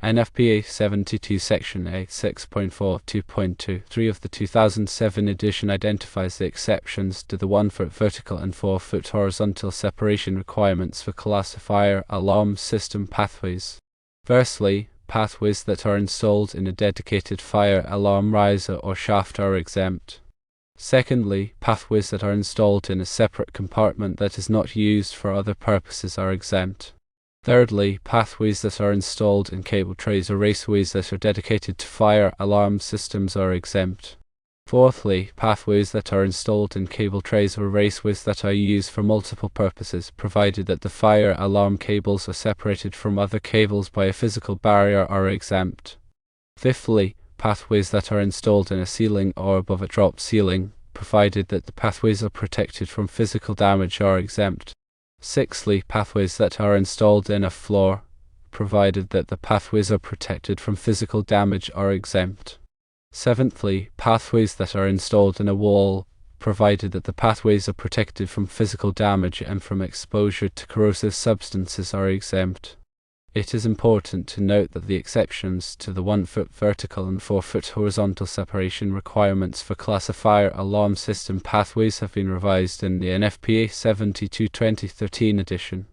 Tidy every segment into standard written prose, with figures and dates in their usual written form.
NFPA 72 Section A 6.4.2.2.3 of the 2007 edition identifies the exceptions to the 1-foot vertical and 4-foot horizontal separation requirements for classifier alarm system pathways. Firstly, pathways that are installed in a dedicated fire alarm riser or shaft are exempt. Secondly, pathways that are installed in a separate compartment that is not used for other purposes are exempt. Thirdly, pathways that are installed in cable trays or raceways that are dedicated to fire alarm systems are exempt. Fourthly, pathways that are installed in cable trays or raceways that are used for multiple purposes, provided that the fire alarm cables are separated from other cables by a physical barrier, are exempt. Fifthly, pathways that are installed in a ceiling or above a drop ceiling, provided that the pathways are protected from physical damage, are exempt. Sixthly, pathways that are installed in a floor, provided that the pathways are protected from physical damage, are exempt. Seventhly, pathways that are installed in a wall, provided that the pathways are protected from physical damage and from exposure to corrosive substances, are exempt. It is important to note that the exceptions to the 1-foot vertical and 4-foot horizontal separation requirements for classifier alarm system pathways have been revised in the NFPA 72 2013 edition.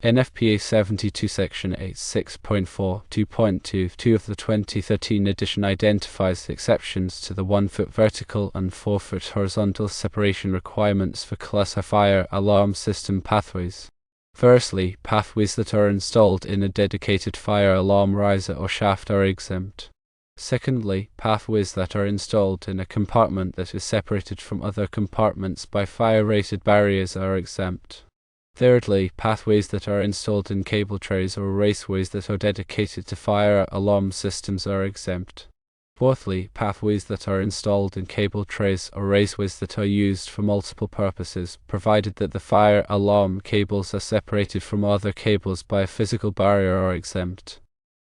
NFPA 72 Section 8 6.4.2.2 of the 2013 edition identifies the exceptions to the 1-foot vertical and 4-foot horizontal separation requirements for classifier alarm system pathways. Firstly, pathways that are installed in a dedicated fire alarm riser or shaft are exempt. Secondly, pathways that are installed in a compartment that is separated from other compartments by fire-rated barriers are exempt. Thirdly, pathways that are installed in cable trays or raceways that are dedicated to fire alarm systems are exempt. Fourthly, pathways that are installed in cable trays or raceways that are used for multiple purposes, provided that the fire alarm cables are separated from other cables by a physical barrier, are exempt.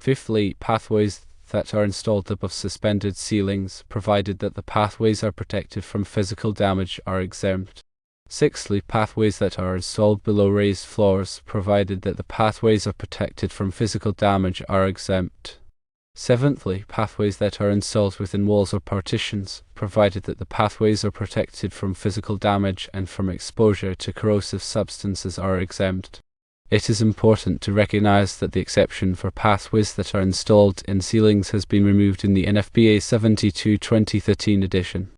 Fifthly, pathways that are installed above suspended ceilings, provided that the pathways are protected from physical damage, are exempt. Sixthly, pathways that are installed below raised floors, provided that the pathways are protected from physical damage, are exempt. Seventhly, pathways that are installed within walls or partitions, provided that the pathways are protected from physical damage and from exposure to corrosive substances, are exempt. It is important to recognize that the exception for pathways that are installed in ceilings has been removed in the NFPA 72 2013 edition.